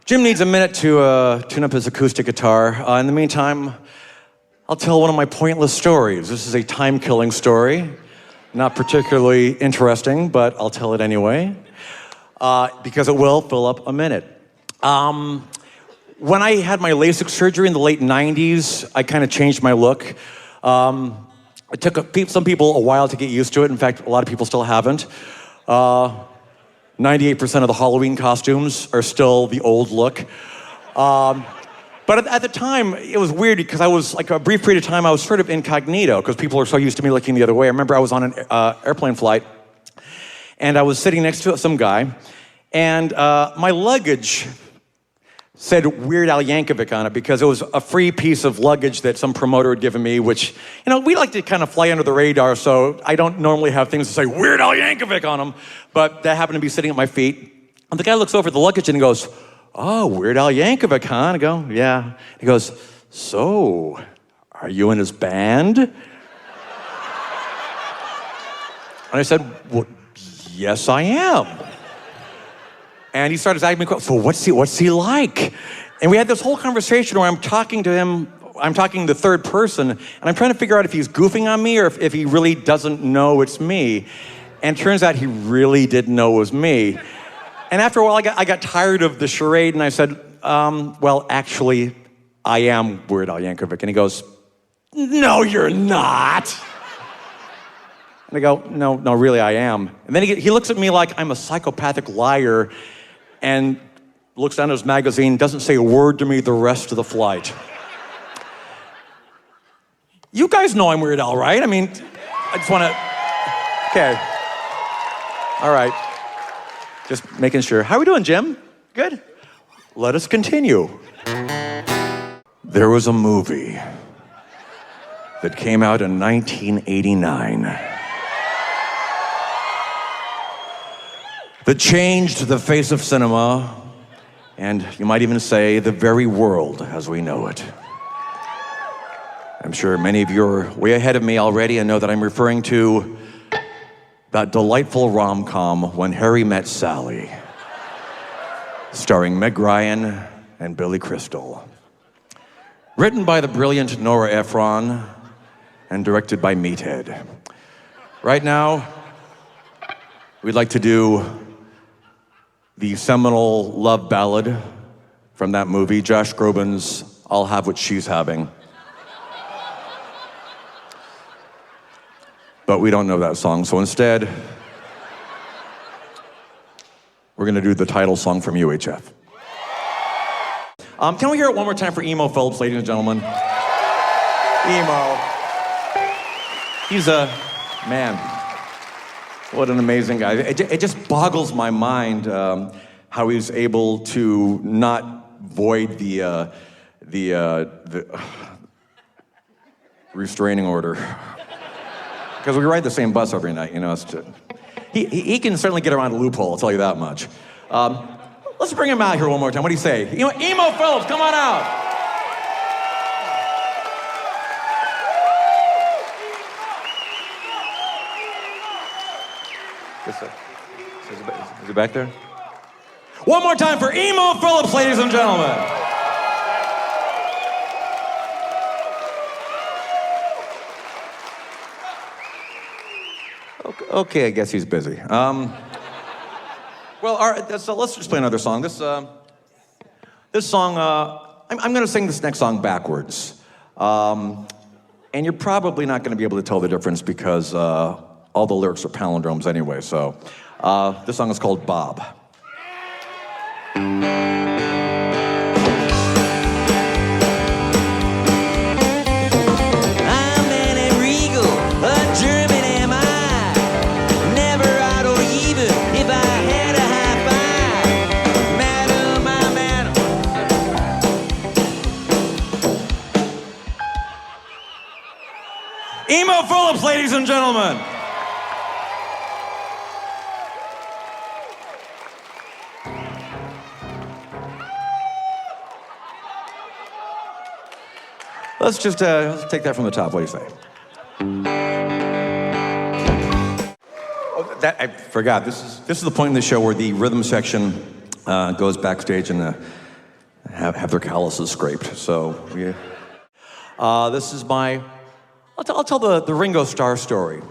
Jim needs a minute to tune up his acoustic guitar. In the meantime, I'll tell one of my pointless stories. This is a time-killing story. Not particularly interesting, but I'll tell it anyway, because it will fill up a minute. When I had my LASIK surgery in the late 90s, I kind of changed my look. It took some people a while to get used to it. In fact, a lot of people still haven't. 98% of the Halloween costumes are still the old look. But at the time, it was weird because I was, like, a brief period of time, I was sort of incognito because people are so used to me looking the other way. I remember I was on an airplane flight, and I was sitting next to some guy, and my luggage said Weird Al Yankovic on it because it was a free piece of luggage that some promoter had given me, which, you know, we like to kind of fly under the radar, so I don't normally have things that say Weird Al Yankovic on them, but that happened to be sitting at my feet. And the guy looks over at the luggage and he goes, "Oh, Weird Al Yankovic, huh?" And I go, "Yeah." He goes, "So, are you in his band?" And I said, "Well, yes, I am." And he started asking me questions. "So what's he like?" And we had this whole conversation where I'm talking to him, I'm talking the third person, and I'm trying to figure out if he's goofing on me or if he really doesn't know it's me. And it turns out he really didn't know it was me. And after a while, I got tired of the charade, and I said, "Well, actually, I am Weird Al Yankovic." And he goes, "No, you're not." And I go, no, really, I am. And then he looks at me like I'm a psychopathic liar and looks down at his magazine, doesn't say a word to me the rest of the flight. You guys know I'm Weird Al, right? I mean, I just want to... Okay. All right. Just making sure. How are we doing, Jim? Good? Let us continue. There was a movie that came out in 1989 that changed the face of cinema, and you might even say the very world as we know it. I'm sure many of you are way ahead of me already and know that I'm referring to that delightful rom-com, When Harry Met Sally, starring Meg Ryan and Billy Crystal. Written by the brilliant Nora Ephron and directed by Meathead. Right now, we'd like to do the seminal love ballad from that movie, Josh Groban's I'll Have What She's Having. But we don't know that song, so instead, we're gonna do the title song from UHF. Can we hear it one more time for Emo Philips, ladies and gentlemen? Emo. He's a man. What an amazing guy. It just boggles my mind how he's able to not void the restraining order. Because we ride the same bus every night, you know. He can certainly get around a loophole, I'll tell you that much. Let's bring him out here one more time. What do you say? Emo Philips, come on out. Is he back there? One more time for Emo Philips, ladies and gentlemen. Okay, I guess he's busy. Well, all right, so let's just play another song. This song, I'm going to sing this next song backwards. And you're probably not going to be able to tell the difference because all the lyrics are palindromes anyway, so this song is called Bob. Emo Philips, ladies and gentlemen. Let's just let's take that from the top. What do you say? Oh, that I forgot. This is the point in the show where the rhythm section goes backstage and have their calluses scraped. So, yeah. This is I'll tell the Ringo Star story.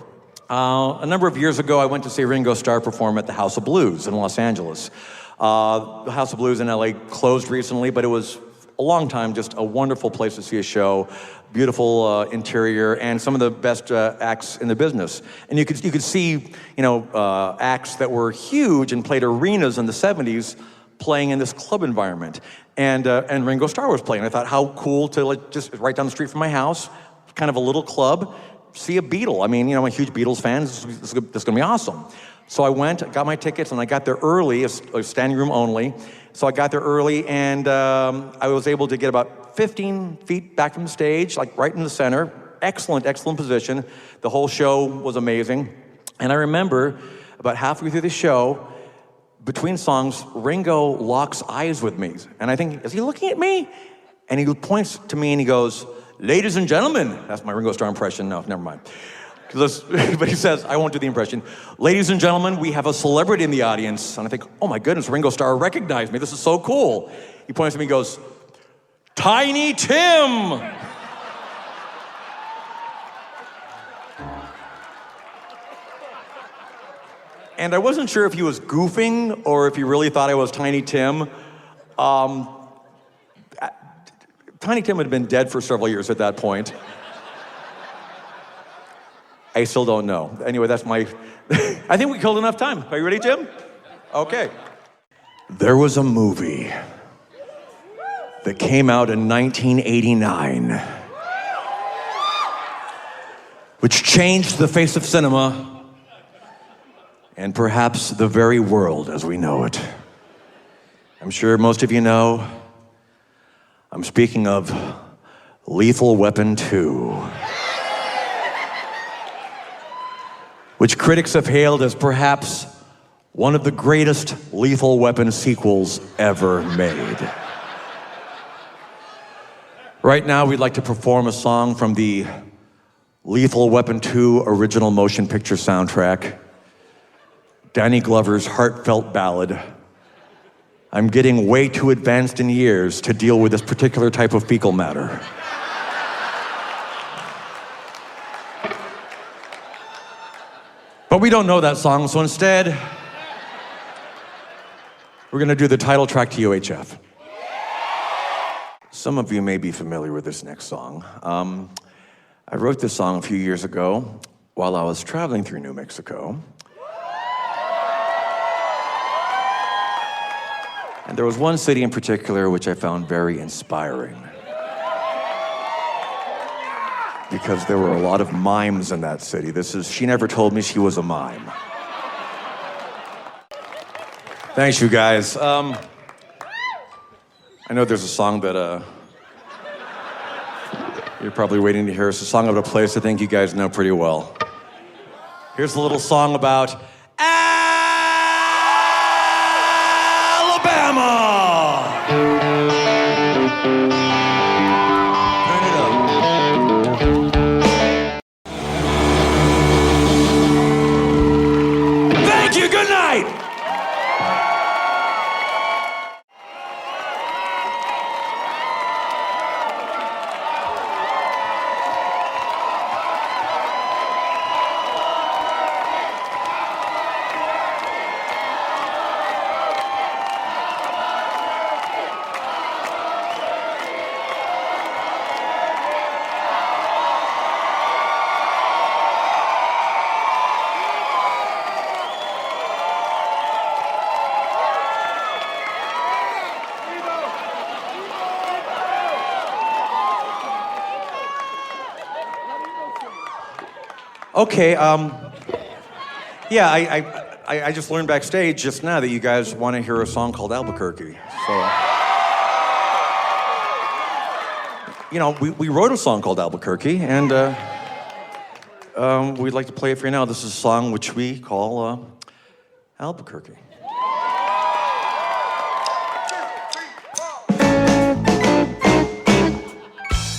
A number of years ago, I went to see Ringo Star perform at the House of Blues in Los Angeles. The House of Blues in LA closed recently, but it was a long time, just a wonderful place to see a show, beautiful interior, and some of the best acts in the business. And you could see, acts that were huge and played arenas in the 70s playing in this club environment. And Ringo Star was playing. I thought, how cool to just right down the street from my house, kind of a little club, see a Beatle. I mean, I'm a huge Beatles fan. This is gonna be awesome. So I went, got my tickets, and I got there early, a standing room only. So I got there early, and I was able to get about 15 feet back from the stage, like right in the center. Excellent position. The whole show was amazing. And I remember about halfway through the show, between songs, Ringo locks eyes with me. And I think, is he looking at me? And he points to me and he goes, "Ladies and gentlemen," that's my Ringo Star impression. No, never mind. But he says, I won't do the impression. "Ladies and gentlemen, we have a celebrity in the audience." And I think, oh my goodness, Ringo Star recognized me. This is so cool. He points to me and goes, "Tiny Tim." And I wasn't sure if he was goofing or if he really thought I was Tiny Tim. Tiny Tim had been dead for several years at that point. I still don't know. Anyway, that's my... I think we killed enough time. Are you ready, Tim? Okay. There was a movie that came out in 1989, which changed the face of cinema and perhaps the very world as we know it. I'm sure most of you know, I'm speaking of Lethal Weapon 2, which critics have hailed as perhaps one of the greatest Lethal Weapon sequels ever made. Right now, we'd like to perform a song from the Lethal Weapon 2 original motion picture soundtrack, Danny Glover's heartfelt ballad, "I'm getting way too advanced in years to deal with this particular type of fecal matter." But we don't know that song, so instead, we're gonna do the title track to UHF. Some of you may be familiar with this next song. I wrote this song a few years ago while I was traveling through New Mexico. And there was one city in particular which I found very inspiring, because there were a lot of mimes in that city. She never told me she was a mime. Thanks, you guys. I know there's a song that you're probably waiting to hear. It's a song of a place I think you guys know pretty well. Here's a little song about Alabama. Turn it up. Thank you, good night. Okay, yeah, I just learned backstage just now that you guys want to hear a song called Albuquerque. So, we wrote a song called Albuquerque, and we'd like to play it for you now. This is a song which we call Albuquerque.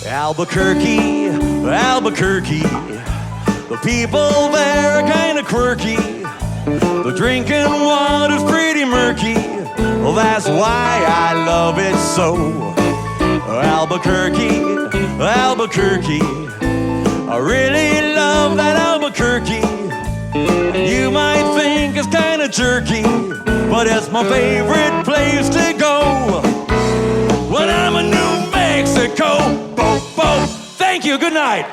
Albuquerque, Albuquerque, the people there are kinda quirky. The drinking water's pretty murky. Well, that's why I love it so. Albuquerque, Albuquerque, I really love that Albuquerque. You might think it's kind of jerky, but it's my favorite place to go when I'm in New Mexico. Bo, bo. Thank you, good night.